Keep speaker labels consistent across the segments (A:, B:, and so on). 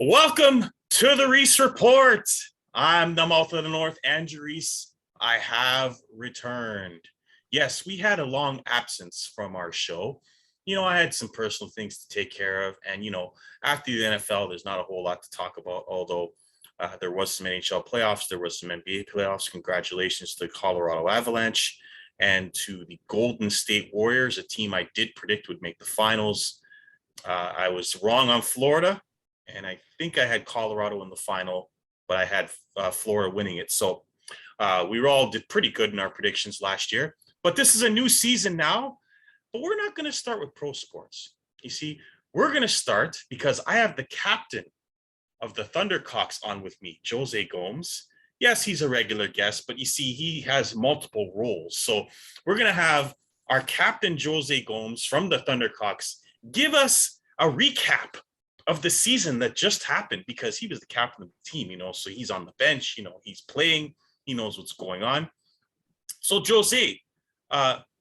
A: Welcome to the Reese Report. I'm the mouth of the North, Andrew Reese. I have returned. Yes, we had a long absence from our show. I had some personal things to take care of. And, after the NFL, there's not a whole lot to talk about, although there was some NHL playoffs, there was some NBA playoffs. Congratulations to the Colorado Avalanche and to the Golden State Warriors, a team I did predict would make the finals. I was wrong on Florida, and I think I had Colorado in the final, but I had Florida winning it. So we all did pretty good in our predictions last year. But this is a new season now, but we're not going to start with pro sports. You see, we're going to start because I have the captain of the Thundercocks on with me, Jose Gomes. Yes, he's a regular guest, but you see, he has multiple roles. So we're going to have our captain, Jose Gomes from the Thundercocks, give us a recap of the season that just happened, because he was the captain of the team, so he's on the bench, he's playing, he knows what's going on. So Jose,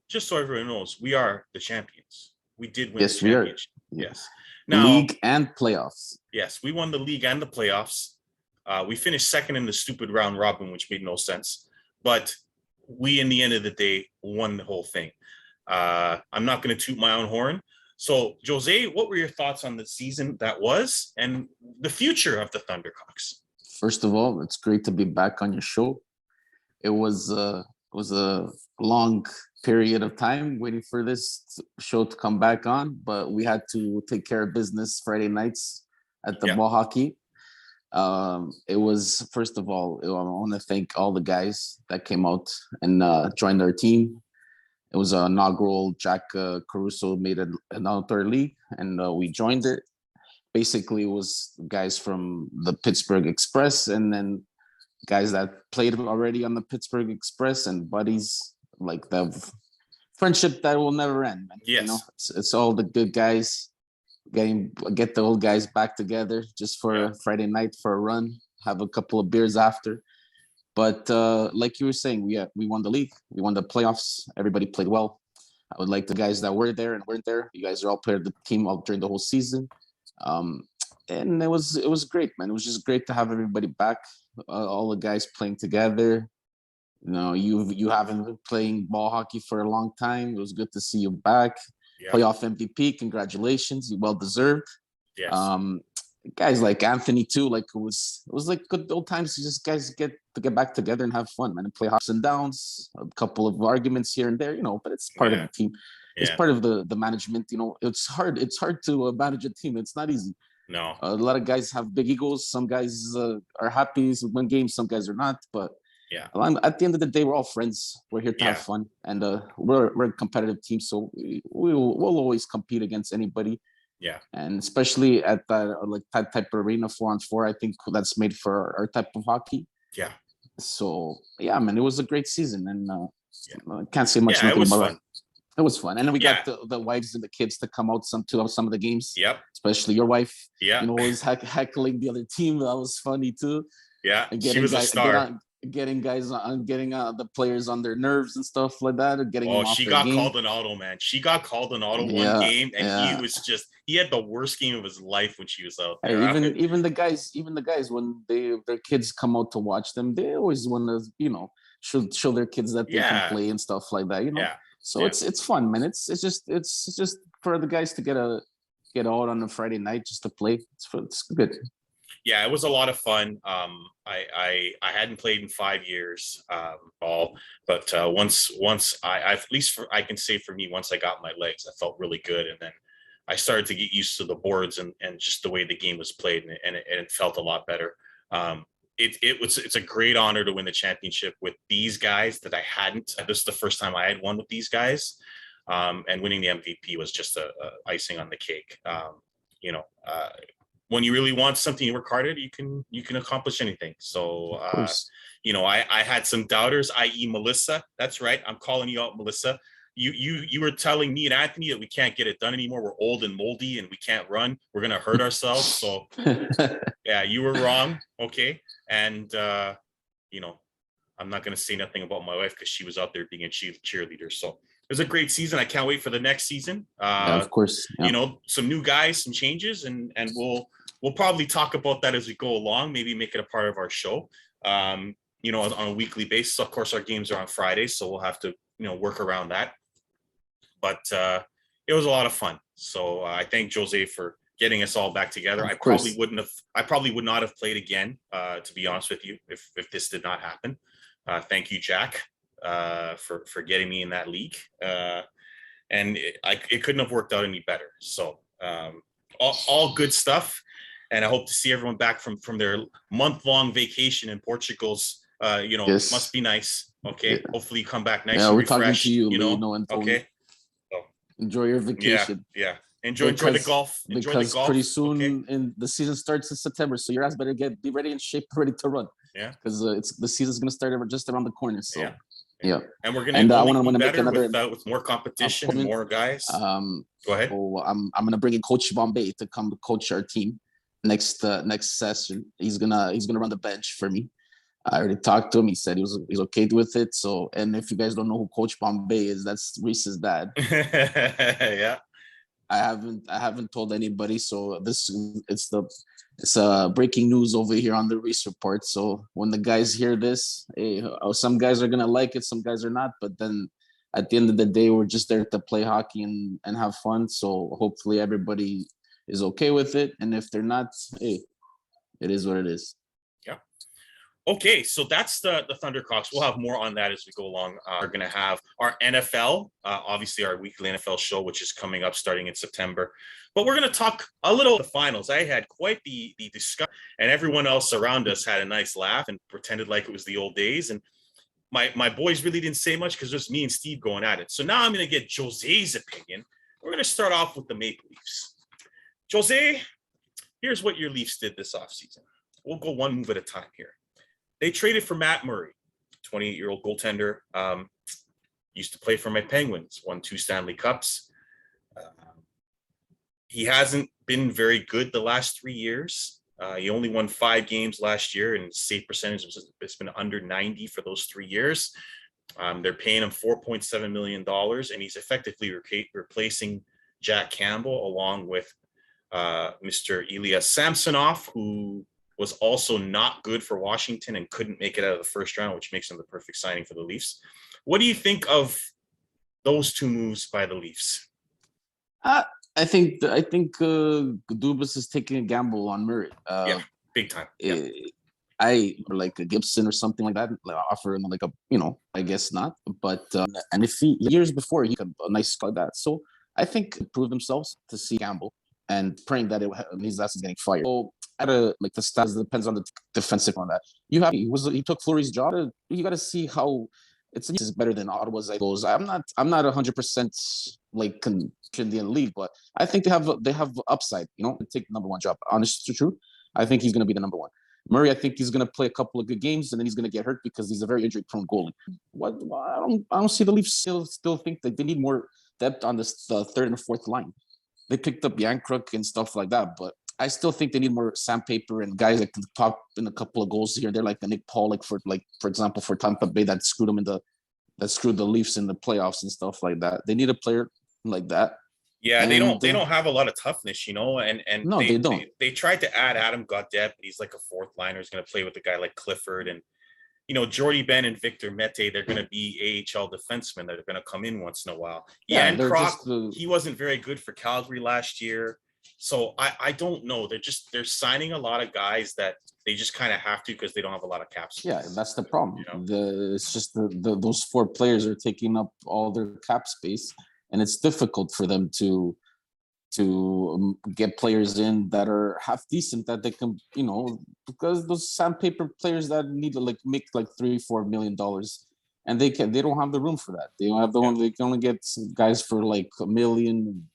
A: just so everyone knows, we are the champions. We did win the championship.
B: Yes.
A: Now,
B: league and playoffs.
A: Yes, we won the league and the playoffs. We finished second in the stupid round robin, which made no sense. But we, in the end of the day, won the whole thing. I'm not going to toot my own horn. So, Jose, what were your thoughts on the season that was and the future of the Thundercocks?
B: First of all, it's great to be back on your show. It was a long period of time waiting for this show to come back on, but we had to take care of business Friday nights at the ball hockey. It was, first of all, I want to thank all the guys that came out and joined our team. It was an inaugural. Jack Caruso made an outdoor league, and we joined it. Basically, it was guys from the Pittsburgh Express, and then guys that played already on the Pittsburgh Express, and buddies, like the friendship that will never end.
A: Yes.
B: It's all the good guys get the old guys back together just for a Friday night for a run, have a couple of beers after. But like you were saying, we won the league, we won the playoffs. Everybody played well. I would like the guys that were there and weren't there. You guys are all part of the team all during the whole season, and it was great, man. It was just great to have everybody back, all the guys playing together. You haven't been playing ball hockey for a long time. It was good to see you back. Playoff MVP, congratulations, you well deserved.
A: Yes.
B: Guys like Anthony too, like it was like good old times. Just guys get back together and have fun, man, and play ups and downs, a couple of arguments here and there, but it's part of the team. It's part of the management. It's hard to manage a team. It's not easy.
A: No.
B: A lot of guys have big egos. Some guys are happy to win games, some guys are not, but at the end of the day, we're all friends. We're here to have fun, and we're a competitive team, so we'll always compete against anybody.
A: Yeah,
B: and especially at that type of arena, 4-on-4, I think that's made for our type of hockey.
A: Yeah.
B: So man, it was a great season, and I can't say much.
A: It was fun.
B: It was fun, and then we got the wives and the kids to come out some of the games.
A: Yep.
B: Especially your wife.
A: Yeah.
B: Always heckling the other team. That was funny too.
A: Yeah. She was a star.
B: Getting the players on their nerves and stuff like that, or
A: she got called an auto, man. She got called an auto one game, and he had the worst game of his life when she was out there.
B: Even the guys when their kids come out to watch them, they always want to show their kids that they can play and stuff like that. So it's fun, man. It's just for the guys to get out on a Friday night just to play. It's good.
A: Yeah, it was a lot of fun. I hadn't played in 5 years ball, but once I at least I can say for me, once I got my legs, I felt really good, and then I started to get used to the boards and just the way the game was played, and it felt a lot better. It's a great honor to win the championship with these guys that I hadn't. This is the first time I had won with these guys, and winning the MVP was just a icing on the cake. When you really want something, you work harder, you can accomplish anything. So, I had some doubters, i.e. Melissa. That's right. I'm calling you out, Melissa. You were telling me and Anthony that we can't get it done anymore. We're old and moldy and we can't run. We're going to hurt ourselves. So you were wrong. Okay. And, I'm not going to say nothing about my wife because she was out there being a cheerleader. So it was a great season. I can't wait for the next season.
B: Of course.
A: Some new guys, some changes, and we'll probably talk about that as we go along. Maybe make it a part of our show. On a weekly basis. Of course, our games are on Fridays, so we'll have to work around that. But it was a lot of fun. So I thank Jose for getting us all back together. I probably would not have played again, to be honest with you, if this did not happen. Thank you, Jack, for getting me in that league. And it couldn't have worked out any better. So all good stuff. And I hope to see everyone back from their month-long vacation in Portugal's.
B: Yes.
A: Must be nice. Okay. Yeah. Hopefully you come back nice.
B: Yeah,
A: and
B: we're
A: refreshed,
B: talking to you,
A: okay.
B: So enjoy your vacation.
A: Yeah. Enjoy the golf.
B: Because pretty soon in the season starts in September, so your ass better be ready in shape, ready to run.
A: Yeah.
B: Because the season's gonna start just around the corner. So yeah.
A: And we're gonna I want to make another with more competition and more guys. Go ahead.
B: So I'm gonna bring in Coach Bombay to come coach our team next session. He's gonna run the bench for me. I already talked to him. He said he's okay with it. So, and if you guys don't know who Coach Bombay is, that's Reese's dad.
A: Yeah.
B: I haven't told anybody. So it's breaking news over here on the Reese Report. So when the guys hear this, some guys are gonna like it, some guys are not. But then at the end of the day, we're just there to play hockey and have fun. So hopefully everybody is okay with it. And if they're not, hey, it is what it is.
A: Okay, so that's the Thundercocks. We'll have more on that as we go along. We're going to have our NFL, obviously our weekly NFL show, which is coming up starting in September. But we're going to talk a little the finals. I had quite the discussion, and everyone else around us had a nice laugh and pretended like it was the old days. And my boys really didn't say much because it was me and Steve going at it. So now I'm going to get Jose's opinion. We're going to start off with the Maple Leafs. Jose, here's what your Leafs did this offseason. We'll go one move at a time here. They traded for Matt Murray, 28-year-old goaltender. Used to play for my Penguins, won 2 Stanley Cups. He hasn't been very good the last 3 years. He only won 5 games last year, and his save percentage has been under 90 for those 3 years. They're paying him $4.7 million, and he's effectively replacing Jack Campbell along with Mr. Ilya Samsonov, who was also not good for Washington and couldn't make it out of the first round, which makes him the perfect signing for the Leafs. What do you think of those 2 moves by the Leafs?
B: I think Dubas is taking a gamble on Murray.
A: Yeah, big time. Yeah.
B: I like a Gibson or something like that, like offer him like I guess not. But and if years before he had a nice squad like that, so I think prove themselves to see gamble and praying that his ass is getting fired. So the stats depends on the defensive on that. He took Fleury's job. You got to see how it's better than Ottawa's. I'm not 100% like in the league, but I think they have upside. To take the number 1 job. Honest to truth, I think he's going to be the number 1. Murray, I think he's going to play a couple of good games and then he's going to get hurt because he's a very injury-prone goalie. I don't see the Leafs still think that they need more depth on this third and fourth line. They picked up Yankruk and stuff like that, but I still think they need more sandpaper and guys that can pop in a couple of goals here. They're like the Nick Paul, for example, for Tampa Bay that screwed the Leafs in the playoffs and stuff like that. They need a player like that.
A: Yeah, they don't have a lot of toughness, and
B: no, they don't.
A: They tried to add Adam Gaudette, but he's like a 4th liner. He's going to play with a guy like Clifford and Jordy Ben and Victor Mete. They're going to be AHL defensemen that are going to come in once in a while. Yeah, and Croc, he wasn't very good for Calgary last year. So I don't know. They're signing a lot of guys that they just kind of have to because they don't have a lot of cap space.
B: Yeah, that's the problem. It's just those 4 players are taking up all their cap space, and it's difficult for them to get players in that are half decent that they can, because those sandpaper players that need to make $3-4 million, and they don't have the room for that. They don't have they can only get guys for $1 million.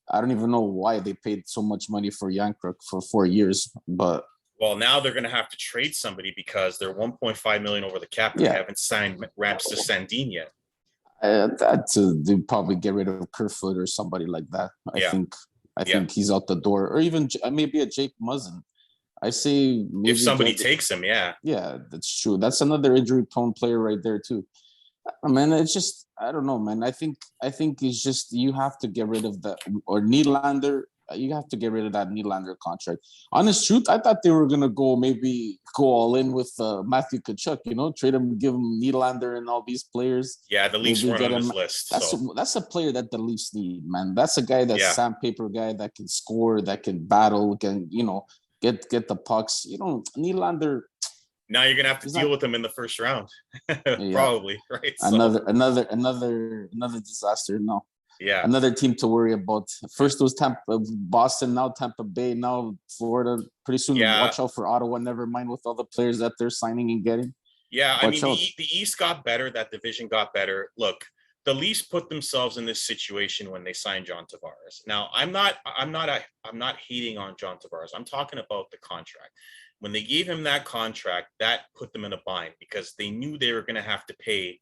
B: I don't even know why they paid so much money for Yankruk for 4 years, but
A: now they're going to have to trade somebody because they're $1.5 million over the cap. They haven't signed Ramses Sandin yet.
B: They probably get rid of Kerfoot or somebody like that. I think he's out the door, or even maybe a Jake Muzzin. I say
A: if somebody takes him, yeah,
B: that's true. That's another injury-prone player right there too. Man, it's just I don't know, man. I think it's just you have to get rid of that or Nylander you have to get rid of that Nylander contract. Honest truth, I thought they were gonna maybe go all in with Matthew Tkachuk. Trade him, give him Nylander and all these players.
A: Yeah, the Leafs
B: Maybe
A: weren't
B: get
A: on
B: him.
A: this list.
B: That's a player that the Leafs need, man. That's a guy, that's
A: Yeah.
B: sandpaper guy that can score, that can battle, can get the pucks. Nylander.
A: Now you're gonna have to deal with him in the first round, probably, right?
B: Another disaster. No, another team to worry about. First it was Boston, now Tampa Bay, now Florida. Pretty soon, watch out for Ottawa. Never mind with all the players that they're signing and getting.
A: Yeah, I mean, the East got better. That division got better. Look, the Leafs put themselves in this situation when they signed John Tavares. Now, I'm not hating on John Tavares. I'm talking about the contract. When they gave him that contract, that put them in a bind because they knew they were going to have to pay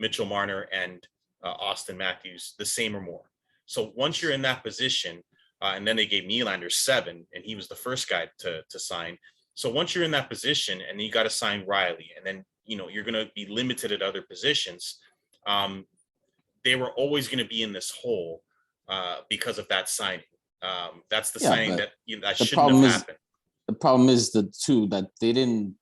A: Mitchell Marner and Austin Matthews the same or more. So once you're in that position, and then they gave Nylander 7, and he was the first guy to sign. So once you're in that position, and you got to sign Riley, and then you're going to be limited at other positions. They were always going to be in this hole because of that signing. That's the signing that shouldn't have happened.
B: The problem is that they didn't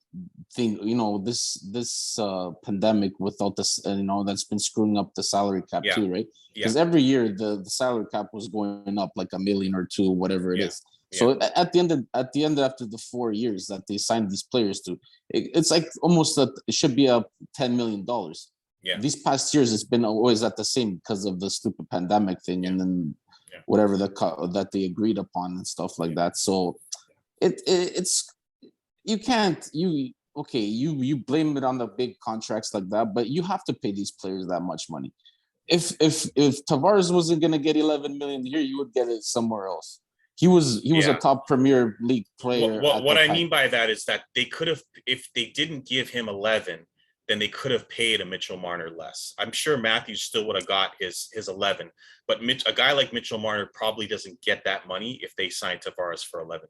B: think, this pandemic without this, that's been screwing up the salary cap too, right? Because every year the salary cap was going up like $1 million or $2 million, whatever it is. So at the end after the 4 years that they signed these players to, it's like almost it should be up $10 million. Yeah. These past years it's been always at the same because of the stupid pandemic thing, and then whatever that they agreed upon and stuff like that. So it's you can't you blame it on the big contracts like that, but you have to pay these players that much money. If Tavares wasn't gonna get $11 million here, you would get it somewhere else. He was a top Premier League player.
A: What I mean by that is that they could have, if they didn't give him 11, then they could have paid a Mitchell Marner less. I'm sure Matthews still would have got his 11, but a guy like Mitchell Marner probably doesn't get that money if they sign Tavares for $11 million.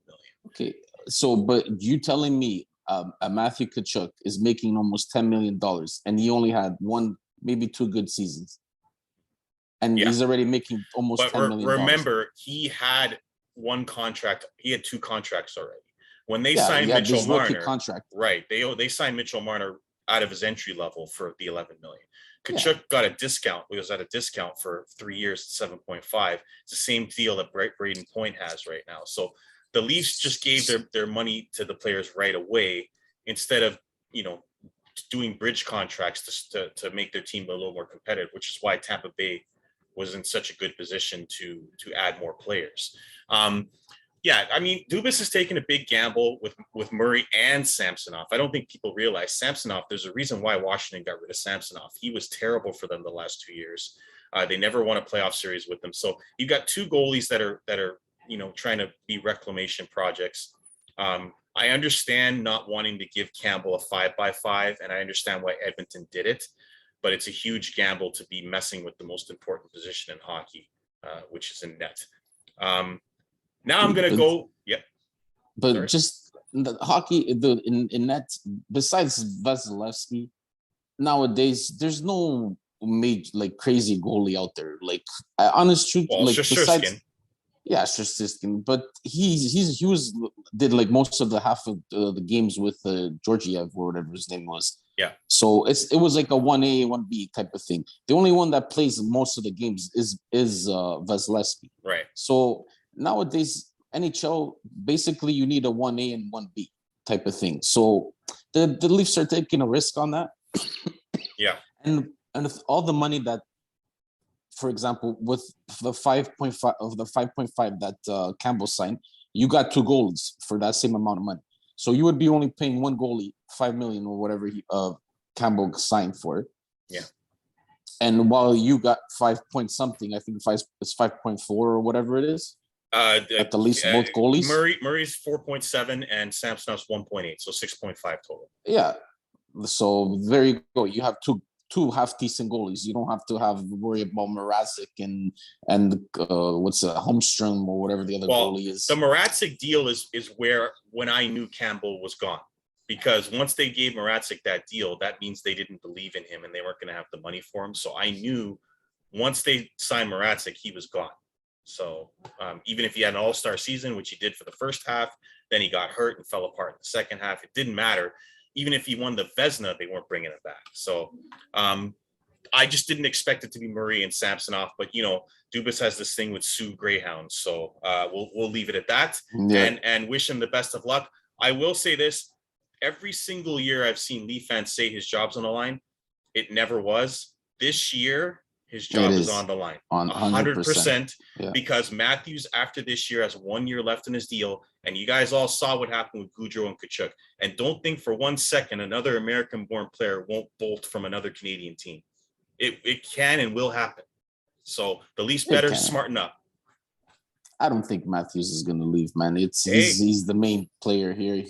B: Okay, so but you telling me a Matthew Tkachuk is making almost $10 million, and he only had 1, maybe 2 good seasons, and he's already making almost $10 million.
A: Remember, he had 1 contract. He had 2 contracts already. When they signed Mitchell Marner, right? They signed Mitchell Marner out of his entry level for the $11 million. Tkachuk got a discount. He was at a discount for 3 years at 7.5. It's the same deal that Braden Point has right now. So the Leafs just gave their money to the players right away instead of doing bridge contracts to make their team a little more competitive, which is why Tampa Bay was in such a good position to add more players. I mean, Dubas has taken a big gamble with Murray and Samsonov. I don't think people realize Samsonov. There's a reason why Washington got rid of Samsonov. He was terrible for them the last 2 years. They never won a playoff series with them. So you've got 2 goalies that are trying to be reclamation projects. I understand not wanting to give Campbell a 5x5, and I understand why Edmonton did it, but it's a huge gamble to be messing with the most important position in hockey, which is in net. Now I'm going to go. Yeah.
B: But sorry. Just the hockey in net, besides Vasilevsky, nowadays, there's no crazy goalie out there. Like, honest truth, besides. Yeah, Shesterkin, but he did most of the half of the games with Georgiev or whatever his name was.
A: Yeah.
B: So it was like a 1A, 1B type of thing. The only one that plays most of the games is Vasilevsky.
A: Right.
B: So nowadays NHL, basically you need a 1A and 1B type of thing. So the Leafs are taking a risk on that.
A: Yeah.
B: And with all the money that, for example, with the 5.5 of the 5.5 that Campbell signed, you got 2 goalies for that same amount of money. So you would be only paying 1 goalie $5 million or whatever Campbell signed for.
A: Yeah. And
B: while you got 5 point something, I think it's 5.4 or whatever it is. At the least both goalies.
A: Murray's 4.7 and Samsonov's 1.8, so 6.5 total.
B: Yeah. So there you go. You have two half decent goalies. You don't have to worry about Mrazek and what's Holmstrom or whatever the other goalie is.
A: The Mrazek deal is where when I knew Campbell was gone, because once they gave Mrazek that deal, that means they didn't believe in him and they weren't going to have the money for him. So I knew once they signed Mrazek, he was gone. So even if he had an all-star season, which he did for the first half, then he got hurt and fell apart in the second half. It didn't matter. Even if he won the Vezina, they weren't bringing it back. So I just didn't expect it to be Murray and Samsonov, but Dubas has this thing with Sioux Greyhounds, so we'll leave it at that. Yeah. And wish him the best of luck. I will say this: every single year I've seen Leaf fans say his job's on the line. It never was. This year, his job is on the line, 100%, because Matthews, after this year, has 1 year left in his deal, and you guys all saw what happened with Gaudreau and Tkachuk. And don't think for 1 second another American-born player won't bolt from another Canadian team. It can and will happen. So the Leafs better smarten up.
B: I don't think Matthews is going to leave, man. He's the main player here.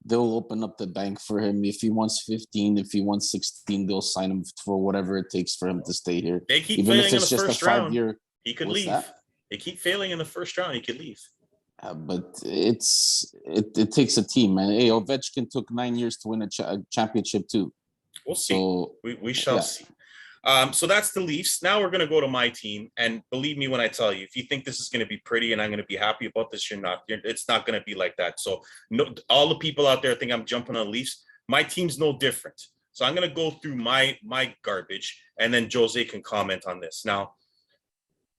B: They'll open up the bank for him. If he wants 15, if he wants 16, they'll sign him for whatever it takes for him to stay here.
A: They keep
B: even
A: failing
B: if it's
A: in the
B: just
A: first
B: a
A: round.
B: 5-year.
A: He could leave. They keep failing in the first round. He could leave.
B: But it takes a team, man. Hey, Ovechkin took 9 years to win a championship too.
A: We'll see. So, we shall see. So that's the Leafs. Now we're going to go to my team. And believe me when I tell you, if you think this is going to be pretty and I'm going to be happy about this, you're not. It's not going to be like that. So all the people out there think I'm jumping on Leafs. My team's no different. So I'm going to go through my garbage, and then Jose can comment on this. Now,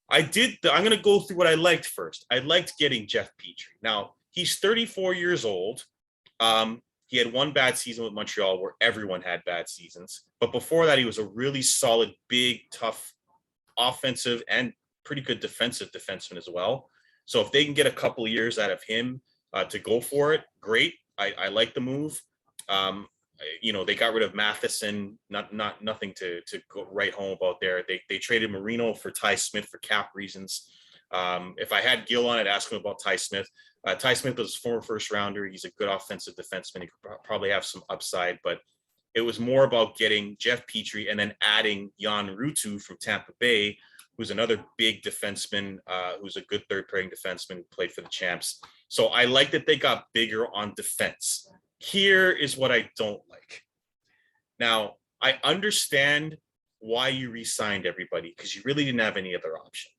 A: I'm going to go through what I liked first. I liked getting Jeff Petrie. Now, he's 34 years old. He had one bad season with Montreal where everyone had bad seasons. But before that, he was a really solid, big, tough, offensive and pretty good defensive defenseman as well. So if they can get a couple of years out of him to go for it, great. I like the move. They got rid of Matheson, nothing to go right home about there. They traded Marino for Ty Smith for cap reasons. If I had Gil on, I'd ask him about Ty Smith. Ty Smith was a former first rounder. He's a good offensive defenseman. He could probably have some upside, but it was more about getting Jeff Petrie and then adding Jan Ruutu from Tampa Bay, who's another big defenseman, who's a good third pairing defenseman who played for the Champs. So I like that they got bigger on defense. Here is what I don't like. Now, I understand why you re-signed everybody, because you really didn't have any other option.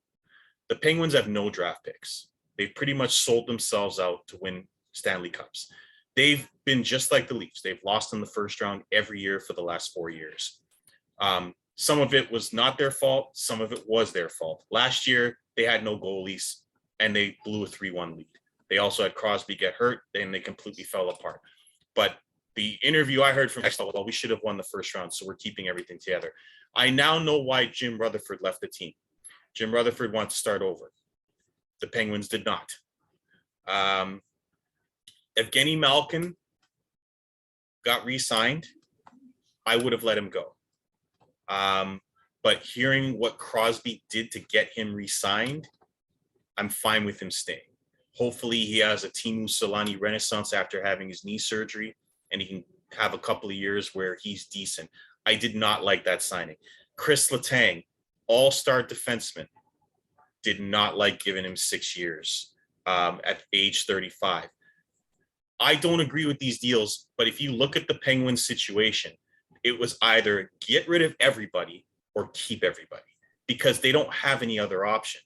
A: The Penguins have no draft picks. They've pretty much sold themselves out to win Stanley Cups. They've been just like the Leafs. They've lost in the first round every year for the last 4 years. Some of it was not their fault. Some of it was their fault. Last year, they had no goalies, and they blew a 3-1 lead. They also had Crosby get hurt, and they completely fell apart. But the interview I heard from Hextall, well, we should have won the first round, so we're keeping everything together. I now know why Jim Rutherford left the team. Jim Rutherford wanted to start over. The Penguins did not. Evgeny Malkin got re-signed. I would have let him go. But hearing what Crosby did to get him re-signed, I'm fine with him staying. Hopefully he has a Teemu Selanne renaissance after having his knee surgery, and he can have a couple of years where he's decent. I did not like that signing. Chris Letang, all-star defenseman, did not like giving him 6 years at age 35. I don't agree with these deals, but if you look at the Penguins situation, it was either get rid of everybody or keep everybody, because they don't have any other option.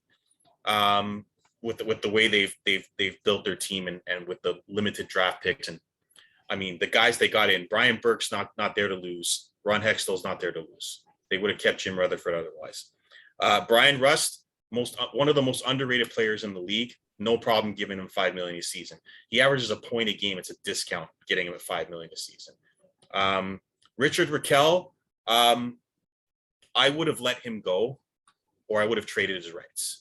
A: With the way they've built their team and with the limited draft picks. And I mean, the guys they got in, Brian Burke's not there to lose. Ron Hextall's not there to lose. They would have kept Jim Rutherford otherwise. Brian Rust, one of the most underrated players in the league. No problem giving him $5 million a season. He averages a point a game. It's a discount getting him at $5 million a season. Richard Raquel, I would have let him go, or I would have traded his rights.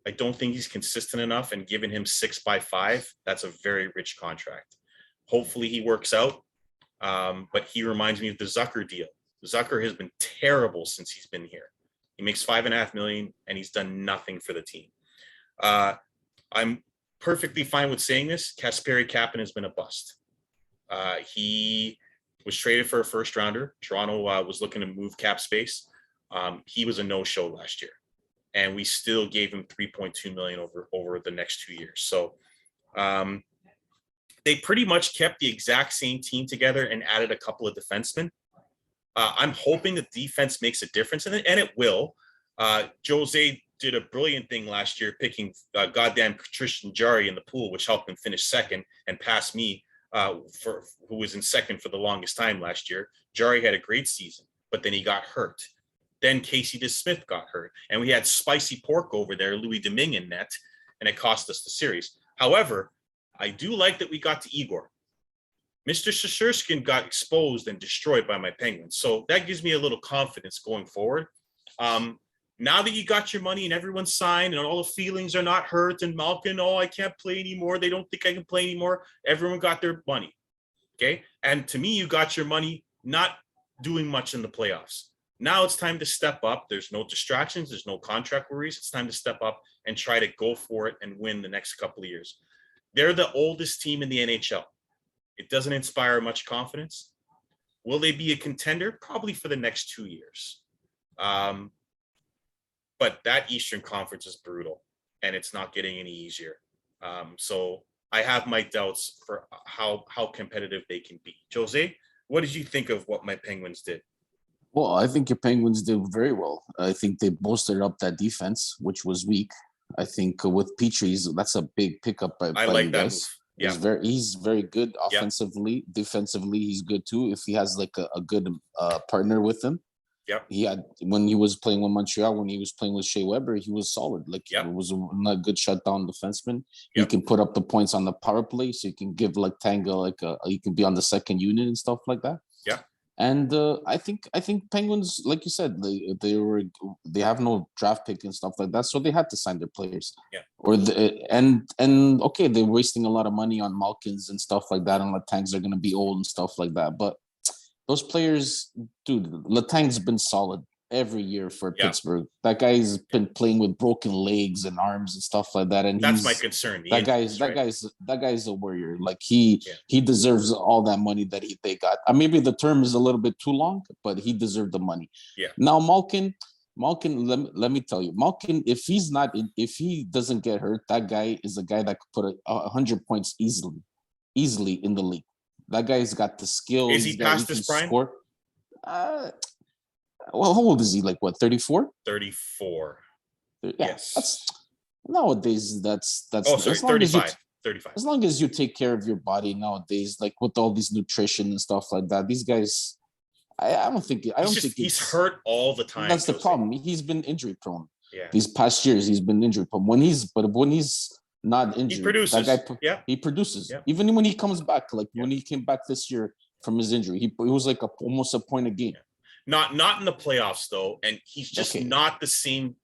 A: I don't think he's consistent enough, and giving him 6x5, that's a very rich contract. Hopefully he works out. But he reminds me of the Zucker deal. Zucker has been terrible since he's been here. He makes $5.5 million, and he's done nothing for the team. I'm perfectly fine with saying this. Kasperi Kapanen has been a bust. He was traded for a first rounder. Toronto was looking to move cap space. He was a no-show last year, and we still gave him $3.2 million over the next 2 years. So they pretty much kept the exact same team together and added a couple of defensemen. I'm hoping the defense makes a difference in it, and it will. Jose did a brilliant thing last year, picking goddamn Tristan Jarry in the pool, which helped him finish second and pass me, for who was in second for the longest time last year. Jarry had a great season, but then he got hurt. Then Casey DeSmith got hurt, and we had Spicy Pork over there, Louis Domingue in net, and it cost us the series. However, I do like that we got to Igor. Mr. Sherskin got exposed and destroyed by my Penguins, so that gives me a little confidence going forward. Now that you got your money and everyone's signed and all the feelings are not hurt, and Malkin, oh, I can't play anymore, they don't think I can play anymore. Everyone got their money, okay? And to me, you got your money not doing much in the playoffs. Now it's time to step up. There's no distractions. There's no contract worries. It's time to step up and try to go for it and win the next couple of years. They're the oldest team in the NHL. It doesn't inspire much confidence. Will they be a contender? Probably for the next 2 years. But that Eastern Conference is brutal, and it's not getting any easier. So I have my doubts for how competitive they can be. Jose, what did you think of what my Penguins did?
B: Well, I think your Penguins did very well. I think they bolstered up that defense, which was weak. I think with Petrie's, that's a big pickup by
A: like that
B: guys.
A: move. Yeah.
B: He's very good offensively. Yeah. Defensively, he's good too. If he has like a good partner with him.
A: Yeah.
B: He had, when he was playing with Montreal, when he was playing with Shea Weber, he was solid. Like, it was a good shutdown defenseman. He can put up the points on the power play, so you can give like Tanga he can be on the second unit and stuff like that.
A: Yeah.
B: And I think Penguins, like you said, they have no draft pick and stuff like that, so they had to sign their players.
A: Yeah.
B: And okay, they're wasting a lot of money on Malkins and stuff like that, and Latangs are gonna be old and stuff like that. But those players, dude, Latang's been solid every year for Pittsburgh. That guy's been playing with broken legs and arms and stuff like that. And
A: that's my concern. That
B: guy's a warrior. Like he deserves all that money that they got. Maybe the term is a little bit too long, but he deserved the money.
A: Yeah.
B: Now Malkin, let me tell you, Malkin, if he doesn't get hurt, that guy is a guy that could put 100 points easily in the league. That guy's got the skills.
A: Is he past his prime?
B: Score. Well, how old is he? Like what? 34.
A: 34.
B: Yeah,
A: yes.
B: Nowadays. That's.
A: Oh, sorry, 35. 35.
B: As long as you take care of your body nowadays, like with all these nutrition and stuff like that, these guys. I don't think.
A: He's hurt all the time.
B: That's the problem. He's been injury prone.
A: Yeah.
B: These past years, he's been injury prone. When he's not injured,
A: he produces.
B: That guy, he produces. Yeah. Even when he comes back, like when he came back this year from his injury, he was like almost a point a game.
A: Yeah. Not in the playoffs though, and he's just not the same.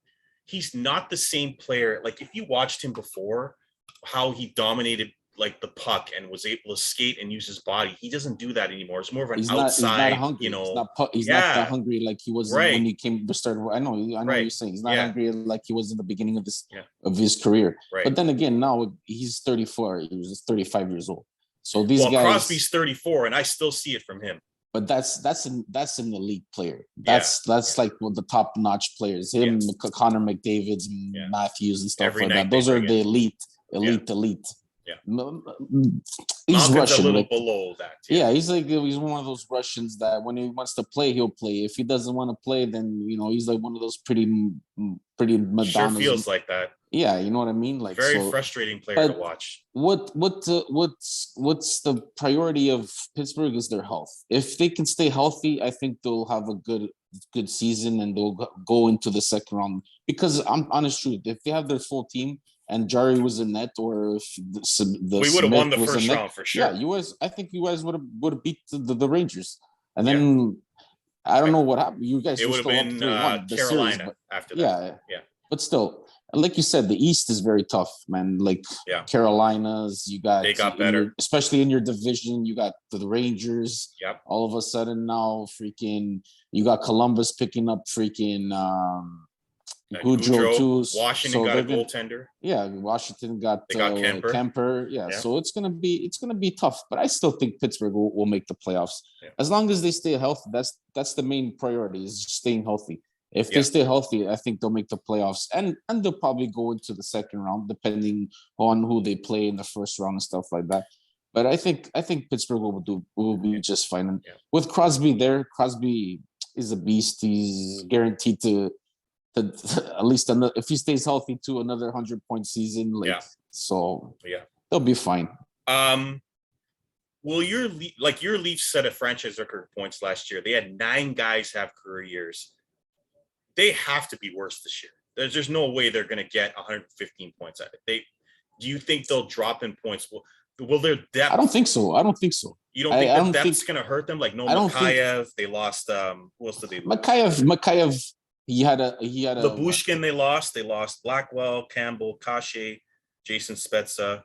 A: He's not the same player. Like if you watched him before, how he dominated like the puck and was able to skate and use his body. He doesn't do that anymore. It's more of an outside.
B: He's not hungry. He's not that hungry like he was when he came to start. I know what you're saying. He's not hungry like he was in the beginning of his career.
A: Right.
B: But then again, now he's 34. He was 35 years old. So these guys.
A: Crosby's 34, and I still see it from him.
B: But that's an elite player. That's like one of the top notch players. Him, Connor McDavid's, Matthews, and stuff like that. Those are the elite. Yeah. He's
A: Malkin's
B: Russian.
A: A little below that.
B: Yeah, he's one of those Russians that when he wants to play, he'll play. If he doesn't want to play, then he's like one of those pretty Madonnas.
A: Sure feels like that.
B: Yeah, you know what I mean. Like
A: very frustrating player to watch.
B: What's the priority of Pittsburgh is their health. If they can stay healthy, I think they'll have a good season and they'll go into the second round. Because I'm honest truth, if they have their full team. And Jarry was in net, or if
A: we would have won the first round for sure.
B: Yeah, I think you guys would have beat the Rangers, and then I don't know what happened. You guys
A: would have been Carolina after that. Yeah.
B: But still, like you said, the East is very tough, man. Like Carolinas, they got better, especially in your division. You got the Rangers.
A: Yep.
B: All of a sudden now, you got Columbus picking up Goudreau too.
A: Washington got a goaltender.
B: Yeah, Washington got
A: Kemper.
B: Yeah, so it's gonna be tough. But I still think Pittsburgh will make the playoffs as long as they stay healthy. That's the main priority, is staying healthy. If they stay healthy, I think they'll make the playoffs, and they'll probably go into the second round depending on who they play in the first round and stuff like that. But I think Pittsburgh will be just fine. And with Crosby there, Crosby is a beast. He's guaranteed to at least if he stays healthy to another 100-point season. Like, so they'll be fine.
A: Well, your Leafs set a franchise record points last year. They had 9 guys have career years. They have to be worse this year. There's no way they're going to get 115 points out of it. Do you think they'll drop in points? Will their depth?
B: I don't think so.
A: You don't think the depth's going to hurt them? Like Mikheyev, they lost. Who else did they lose?
B: Mikheyev. He had a
A: Labushkin. They lost Blackwell, Campbell, Kashe, Jason Spezza.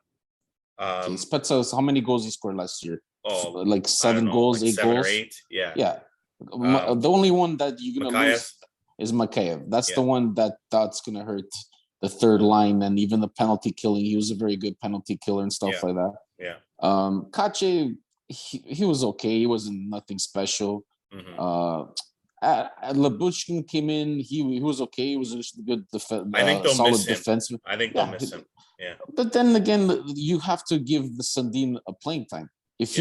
B: Spezza, how many goals he scored last year?
A: Oh,
B: like 7 goals,
A: like
B: 8
A: 7
B: goals.
A: Or 8. Yeah.
B: The only one that you're gonna lose is Mikheyev. That's the one that's gonna hurt the third line, and even the penalty killing. He was a very good penalty killer and stuff like that.
A: Yeah.
B: Kache, he was okay. He wasn't nothing special. Labushkin came in. He was okay. He was just a good
A: I think they'll
B: solid
A: miss him.
B: defenseman.
A: I think they'll miss him. Yeah.
B: But then again, you have to give the Sundin a playing time. If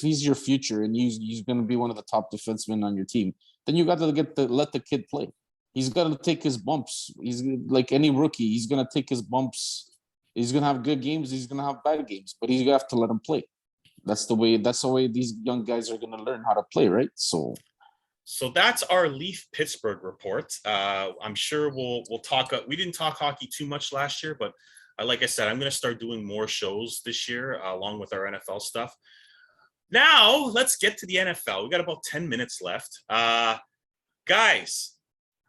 B: he's your future and he's gonna be one of the top defensemen on your team, then you got to let the kid play. He's got to take his bumps. He's like any rookie. He's gonna take his bumps. He's gonna have good games. He's gonna have bad games. But you have to let him play. That's the way these young guys are gonna learn how to play, right? So
A: that's our Leaf Pittsburgh report. I'm sure we'll talk. We didn't talk hockey too much last year, but like I said, I'm going to start doing more shows this year along with our NFL stuff. Now let's get to the NFL. We got about 10 minutes left. Guys,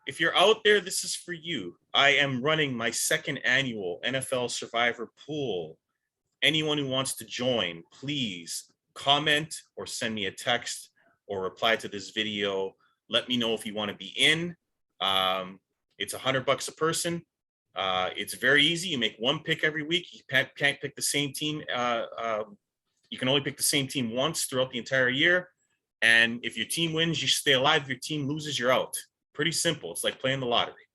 A: if you're out there, this is for you. I am running my 2nd annual NFL Survivor Pool. Anyone who wants to join, please comment or send me a text or reply to this video. Let me know if you want to be in. It's $100 a person. It's very easy. You make one pick every week. You can't pick the same team. You can only pick the same team once throughout the entire year. And if your team wins, you stay alive. If your team loses, you're out. Pretty simple. It's like playing the lottery.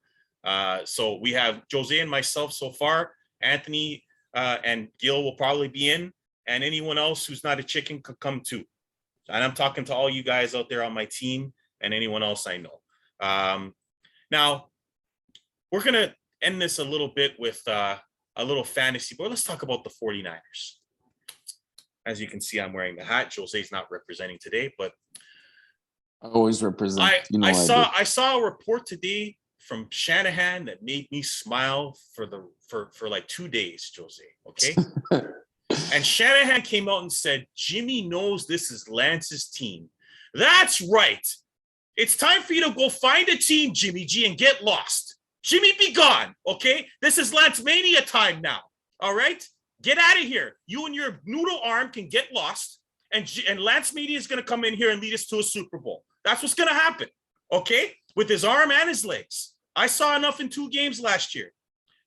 A: So we have Jose and myself so far. Anthony and Gil will probably be in. And anyone else who's not a chicken could come too. And I'm talking to all you guys out there on my team and anyone else I know. Now, we're going to end this a little bit with a little fantasy, but let's talk about the 49ers. As you can see, I'm wearing the hat. Jose's not representing today, but
B: I always represent.
A: I saw a report today from Shanahan that made me smile for like 2 days, Jose. Okay. And Shanahan came out and said, Jimmy knows this is Lance's team. That's right. It's time for you to go find a team, Jimmy G, and get lost. Jimmy, be gone, okay? This is Lancemania time now, all right? Get out of here. You and your noodle arm can get lost, and Lancemania is going to come in here and lead us to a Super Bowl. That's what's going to happen, okay? With his arm and his legs. I saw enough in 2 games last year.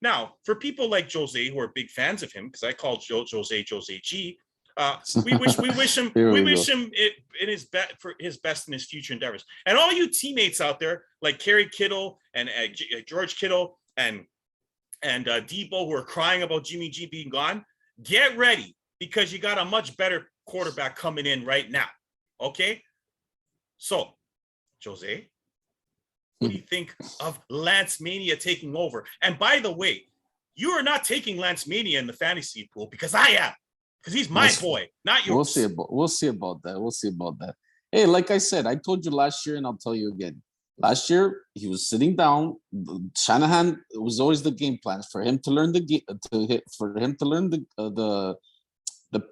A: Now, for people like Jose who are big fans of him, because I called Jose G, we wish him in his best in his future endeavors. And all you teammates out there like Kerry Kittle and George Kittle and Debo who are crying about Jimmy G being gone, get ready because you got a much better quarterback coming in right now. Okay, so Jose, what do you think of Lancemania taking over? And by the way, you are not taking Lancemania in the fantasy pool because I am. Because he's my boy, not yours.
B: We'll see about that. Hey, like I said, I told you last year, and I'll tell you again. Last year, he was sitting down. Shanahan, it was always the game plan for him to learn the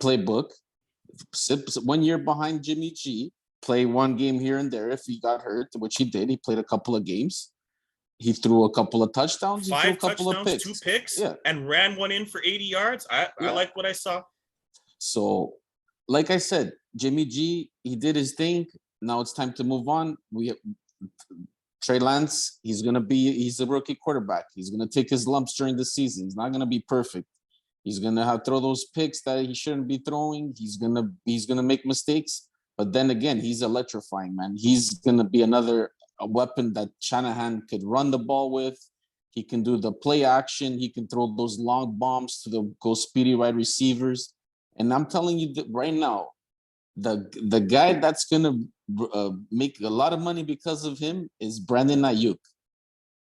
B: playbook. Sit 1 year behind Jimmy G. Play 1 game here and there if he got hurt, which he did. He played a couple of games. He threw a couple of touchdowns.
A: 5 touchdowns, 2 picks, and ran 1 in for 80 yards. I like what I saw.
B: So, like I said, Jimmy G, he did his thing. Now it's time to move on. Trey Lance, he's a rookie quarterback. He's gonna take his lumps during the season. He's not gonna be perfect. He's gonna throw those picks that he shouldn't be throwing. He's gonna make mistakes. But then again, he's electrifying, man. He's gonna be another weapon that Shanahan could run the ball with. He can do the play action. He can throw those long bombs to the go speedy wide receivers. And I'm telling you that right now, the guy that's gonna make a lot of money because of him is Brandon Ayuk.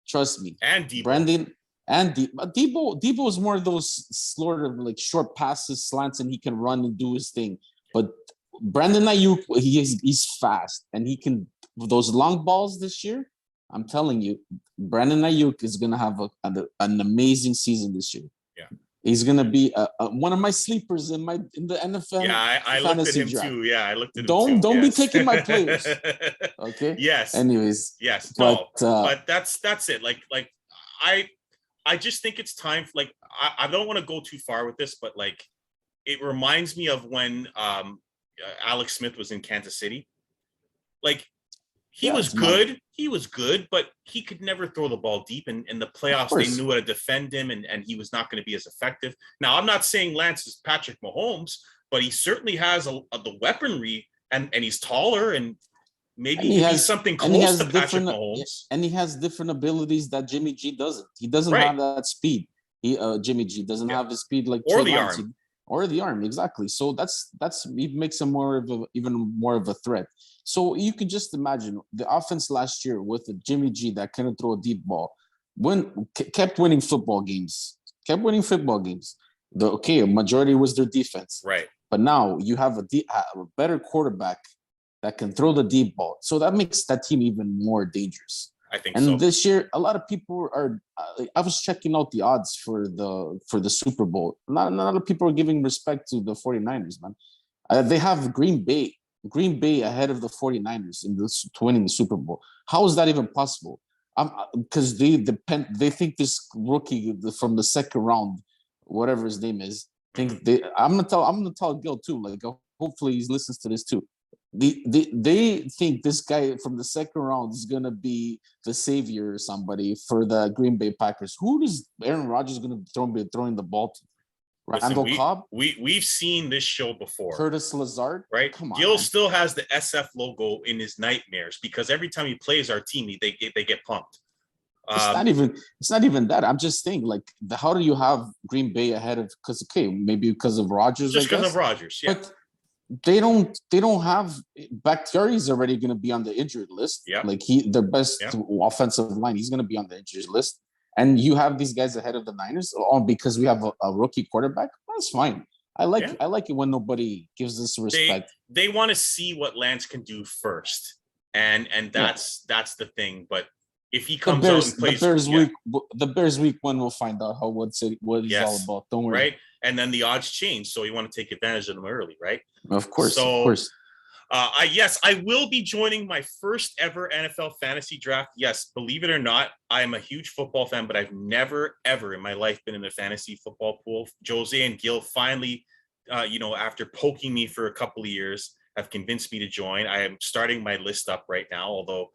B: Trust me.
A: And Debo.
B: Brandon and Debo is more of those sort of like short passes, slants, and he can run and do his thing. But Brandon Ayuk, he's fast, and he can those long balls this year. I'm telling you, Brandon Ayuk is gonna have an amazing season this year.
A: Yeah,
B: he's gonna be one of my sleepers in the NFL.
A: Yeah, I looked at him
B: draft.
A: too. Yeah, I looked at him
B: too. Don't be
A: Yes.
B: taking my players. Okay.
A: Yes.
B: Anyways.
A: Yes.
B: But,
A: No. But that's it. Like I just think it's time. Like I don't want to go too far with this, but like it reminds me of when Alex Smith was in Kansas City. Like he was good. He was good, but he could never throw the ball deep. And in the playoffs, they knew how to defend him, and he was not going to be as effective. Now, I'm not saying Lance is Patrick Mahomes, but he certainly has the weaponry, and he's taller, and maybe he's something close to Patrick Mahomes.
B: And he has different abilities that Jimmy G doesn't. He doesn't have that speed. Jimmy G doesn't have the speed like
A: or the arm.
B: Or the arm, exactly. So that's it makes him even more of a threat. So you can just imagine the offense last year with Jimmy G that couldn't throw a deep ball, kept winning football games. A majority was their defense,
A: right?
B: But now you have a better quarterback that can throw the deep ball, so that makes that team even more dangerous.
A: I think
B: and this year, a lot of people are. I was checking out the odds for the Super Bowl. Not a lot of people are giving respect to the 49ers, man. They have Green Bay ahead of the 49ers to winning the Super Bowl. How is that even possible? Because they think this rookie from the second round, whatever his name is, I'm gonna tell Gil too. Like, hopefully he listens to this too. They think this guy from the second round is gonna be the savior or somebody for the Green Bay Packers. Who is Aaron Rodgers gonna be throwing the ball to? Randall Cobb?
A: We've seen this show before.
B: Curtis Lazard,
A: right? Come on, Gil still has the SF logo in his nightmares because every time he plays our team, they get pumped.
B: It's not even that. I'm just saying, like, how do you have Green Bay ahead of? Maybe because of Rodgers.
A: Just because of Rodgers, yeah.
B: But they don't have Bakhtiari's already going to be on the injured list.
A: Yeah,
B: like their best offensive line, he's going to be on the injured list. And you have these guys ahead of the Niners because we have a rookie quarterback. That's fine. I like it when nobody gives us respect.
A: They want to see what Lance can do first, and that's the thing. But if he comes out and plays
B: the Bears week one, we'll find out what it's all about. Don't worry.
A: Right, and then the odds change, so you want to take advantage of them early, right?
B: Of course.
A: I will be joining my first ever NFL fantasy draft. Yes, believe it or not, I am a huge football fan, but I've never, ever in my life been in a fantasy football pool. Jose and Gil finally, after poking me for a couple of years, have convinced me to join. I am starting my list up right now, although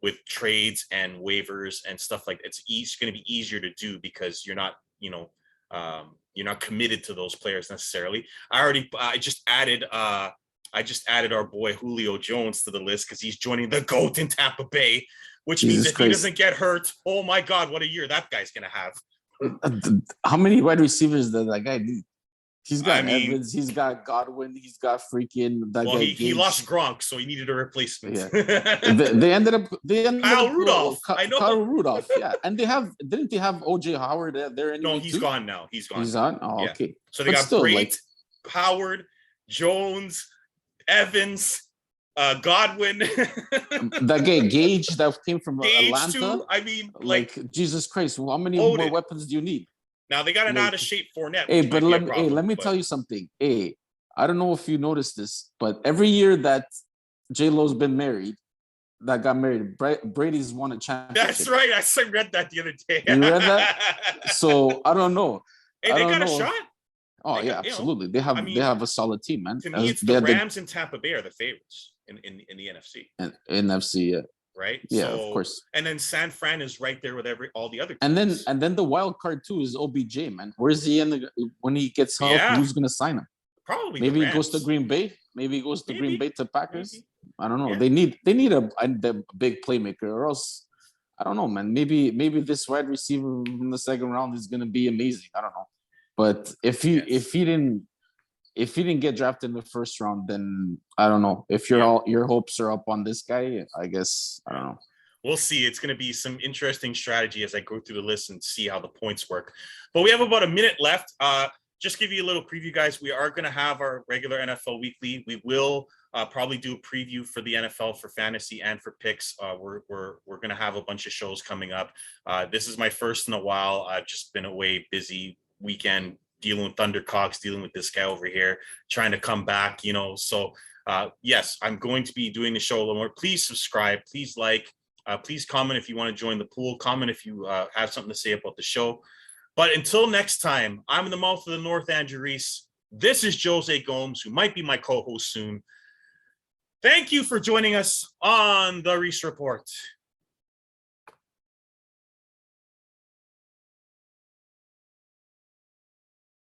A: with trades and waivers and stuff like that, it's going to be easier to do because you're not, you're not committed to those players necessarily. I just added our boy Julio Jones to the list because he's joining the GOAT in Tampa Bay, which means if he doesn't get hurt, oh my God, what a year that guy's going to have.
B: How many wide receivers does that guy need? He's got Evans, he's got Godwin, he's got freaking that guy.
A: He lost Gronk, so he needed a replacement.
B: Yeah. they ended up
A: Kyle Rudolph. I know.
B: Kyle Rudolph, yeah. And didn't they have OJ Howard there anyway?
A: No, he's gone now. He's gone.
B: He's on? Oh,
A: yeah.
B: Okay.
A: So they got Brate, Howard, Jones, Evans, Godwin.
B: That guy Gage that came from Atlanta.
A: Too. I mean, like
B: Jesus Christ, how many more weapons do you need?
A: Now they got an out of shape Fournette.
B: Hey, but let me tell you something. Hey, I don't know if you noticed this, but every year that J-Lo's been married, Brady's won a championship.
A: That's right. I read that the other day.
B: You read that? So I don't know.
A: Hey, they got a shot.
B: Oh yeah, absolutely. They have a solid team, man.
A: To me, it's the Rams and Tampa Bay are the favorites in the NFC.
B: And NFC, yeah.
A: Right.
B: Yeah, of course.
A: And then San Fran is right there with all the other
B: teams. And then the wild card too is OBJ, man. Where's he when he gets help? Yeah. Who's gonna sign him?
A: Probably.
B: Maybe he goes to Green Bay. Maybe he goes to Green Bay to Packers. Maybe. I don't know. Yeah. They need a big playmaker, or else I don't know, man. Maybe this wide receiver in the second round is gonna be amazing. I don't know. But if he didn't, if he didn't get drafted in the first round, then I don't know. If your hopes are up on this guy, I guess I don't know.
A: We'll see. It's going to be some interesting strategy as I go through the list and see how the points work. But we have about a minute left. Just give you a little preview, guys. We are going to have our regular NFL weekly. We will probably do a preview for the NFL for fantasy and for picks. We're going to have a bunch of shows coming up. This is my first in a while. I've just been away, busy weekend, dealing with Thundercocks, dealing with this guy over here, trying to come back, So yes, I'm going to be doing the show a little more. Please subscribe. Please like. Please comment if you want to join the pool. Comment if you have something to say about the show. But until next time, I'm in the mouth of the North, Andrew Reese. This is Jose Gomes, who might be my co-host soon. Thank you for joining us on the Reese Report.